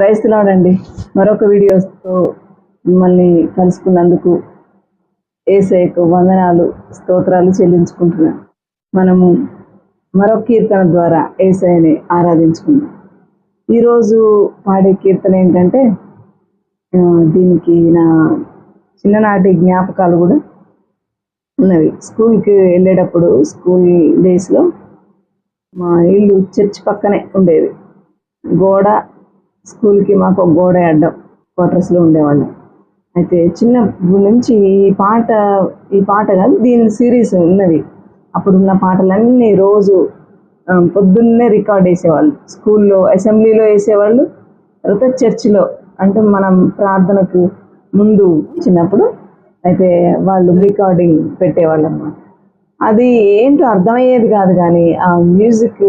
క్రైస్తవులండి మరొక వీడియోతో మిమ్మల్ని కలుసుకున్నందుకు యేసయ్యకు వందనాలు స్తోత్రాలు చెల్లించుకుంటున్నాను. మనము మరొక కీర్తన ద్వారా యేసయ్యని ఆరాధించుకుందాం. ఈరోజు పాడే కీర్తన ఏంటంటే దీనికి నా చిన్ననాటి జ్ఞాపకాలు కూడా ఉన్నవి. స్కూల్కి వెళ్ళేటప్పుడు స్కూల్ డేస్లో మా ఇల్లు చర్చ్ పక్కనే ఉండేది. గోడ స్కూల్కి మాకు ఒక గోడ అడ్డం క్వార్టర్స్లో ఉండేవాళ్ళం. అయితే చిన్నప్పటి నుంచి ఈ పాట కాదు, దీని సిరీస్ ఉన్నవి. అప్పుడున్న పాటలన్నీ రోజు పొద్దున్నే రికార్డ్ వేసేవాళ్ళు. స్కూల్లో అసెంబ్లీలో వేసేవాళ్ళు, తర్వాత చర్చిలో అంటే మనం ప్రార్థనకు ముందు చిన్నప్పుడు అయితే వాళ్ళు రికార్డింగ్ పెట్టేవాళ్ళు అన్నమాట. అది ఏంటో అర్థమయ్యేది కాదు, కానీ ఆ మ్యూజిక్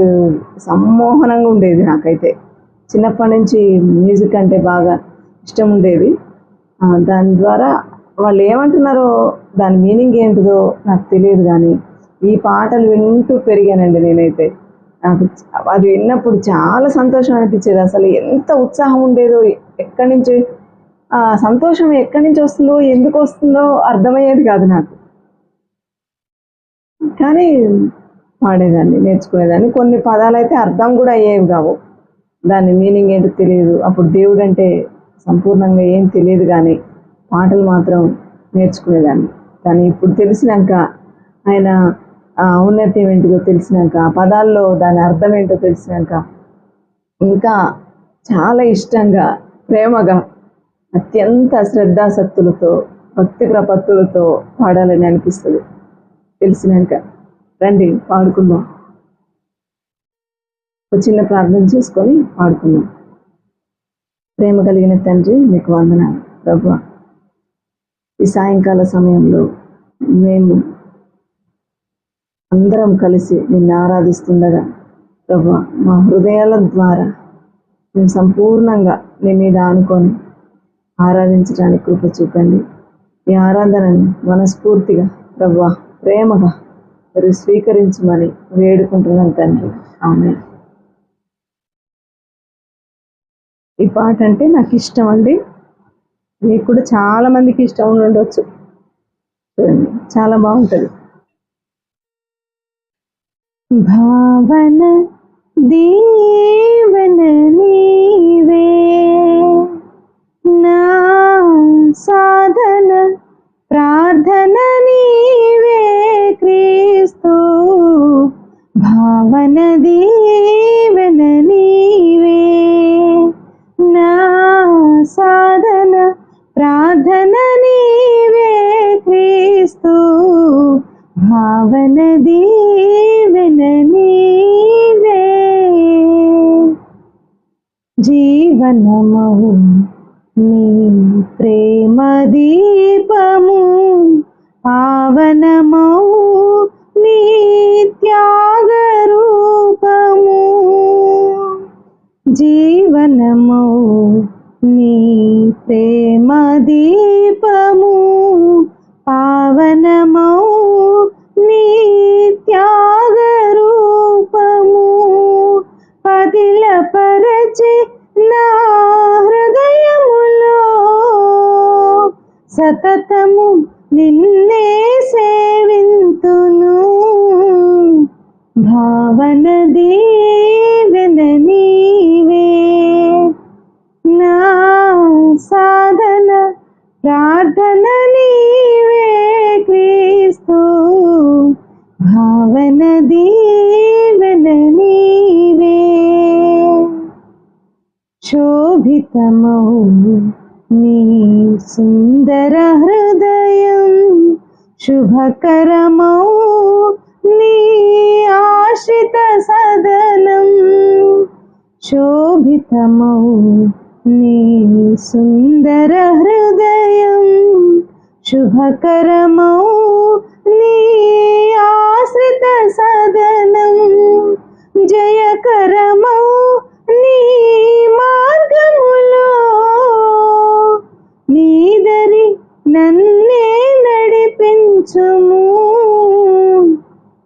సమ్మోహనంగా ఉండేది. నాకైతే చిన్నప్పటి నుంచి మ్యూజిక్ అంటే బాగా ఇష్టం ఉండేది. దాని ద్వారా వాళ్ళు ఏమంటున్నారో దాని మీనింగ్ ఏంటిదో నాకు తెలియదు, కానీ ఈ పాటలు వింటూ పెరిగానండి నేనైతే. నాకు అది విన్నప్పుడు చాలా సంతోషం అనిపించేది. అసలు ఎంత ఉత్సాహం ఉండేదో, ఎక్కడి నుంచి సంతోషం ఎక్కడి నుంచి వస్తుందో ఎందుకు వస్తుందో అర్థమయ్యేది కాదు నాకు. కానీ పాడేదాన్ని, నేర్చుకునేదాన్ని. కొన్ని పదాలు అయితే అర్థం కూడా అయ్యేవి కావు, దాని మీనింగ్ ఏంటో తెలియదు. అప్పుడు దేవుడు అంటే సంపూర్ణంగా ఏం తెలియదు, కానీ పాటలు మాత్రం నేర్చుకునేదాన్ని. కానీ ఇప్పుడు తెలిసినాక ఆయన ఔన్నత్యం ఏంటిదో తెలిసినాక, పదాల్లో దాని అర్థం ఏంటో తెలిసినాక ఇంకా చాలా ఇష్టంగా, ప్రేమగా, అత్యంత శ్రద్ధాశక్తులతో, భక్తి ప్రపత్తులతో పాడాలని అనిపిస్తుంది తెలిసినాక. రండి పాడుకుందాం. ఒక చిన్న ప్రార్థన చేసుకొని పాడుకుందాం. ప్రేమ కలిగిన తండ్రి, మీకు వందనాలు ప్రభువా. ఈ సాయంకాల సమయంలో మేము అందరం కలిసి నిన్ను ఆరాధిస్తుండగా ప్రభువా, మా హృదయాల ద్వారా మేము సంపూర్ణంగా నీ మీద ఆనుకొని ఆరాధించడానికి కృప చూపండి. ఈ ఆరాధనను మనస్ఫూర్తిగా ప్రభువా, ప్రేమగా మరి స్వీకరించమని వేడుకుంటున్నాను తండ్రి. ఆమేన్. ఈ పాట అంటే నాకు ఇష్టం అండి. మీకు కూడా చాలా మందికి ఇష్టం ఉండొచ్చు. చూడండి, చాలా బాగుంటుంది. భావన దీవెన నీవే, నా సాధన ప్రార్థన నీవే క్రీస్తు. భావన దీవెన నీవే, నా సాధన ప్రార్థన నీవే క్రీస్తు. భావన దీవెన నీవే, జీవనమౌ నీ ప్రేమ దీపము, పావనమౌ నీ త్యాగ రూపము. జీవనమౌ నీ ప్రేమ దీపము, పావనమౌ నీ త్యాగ రూపము. పదిలపరచి నా హృదయములో సతతము నిన్నే సేవింతును. భావన దీవెన నీవే, నా సాధన ప్రార్థన నీవే క్రీస్తు. భావన దీవెన నీవే, శోభితమౌ నీ సుందర హృదయం, శుభకరమౌ నీ ఆశ్రిత సదనం. శోభితమౌ నీ సుందర హృదయం, శుభకరమౌ నీ ఆశ్రిత సదనం. జయకరమౌ నీ మార్గములో, నీదరి నన్నే నడిపించుము.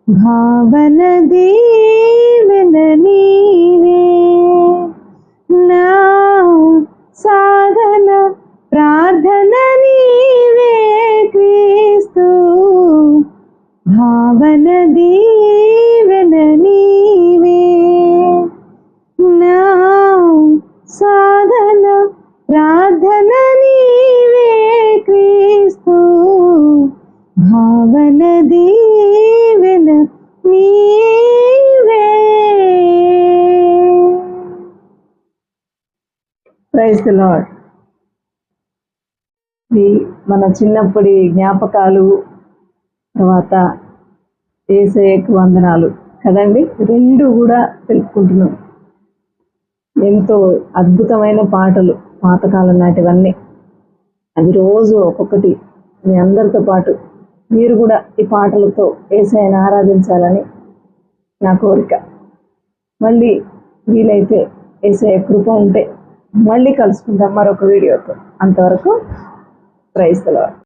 భావన దీవెన నీవే, నా సాధన ప్రార్థన నీవే క్రీస్తు, భావన దీవెన నీవే. నా సాధన ప్రార్థన నీవే క్రీస్తు, భావన దీవెన నీవే. Praise the lord. ఇది మన చిన్నప్పటి జ్ఞాపకాలు, తర్వాత యేసయ్యకు వందనాలు కదండి. రెండు కూడా తెలుపుకుంటున్నాం. ఎంతో అద్భుతమైన పాటలు, పాతకాలం నాటివన్నీ. అవి రోజు ఒక్కొక్కటి మీ అందరితో పాటు మీరు కూడా ఈ పాటలతో యేసయ్యను ఆరాధించాలని నా కోరిక. మళ్ళీ వీలైతే యేసయ్య కృప ఉంటే మళ్ళీ కలుసుకుందాం మరొక వీడియోతో. అంతవరకు ప్రైజ్ ది లార్డ్.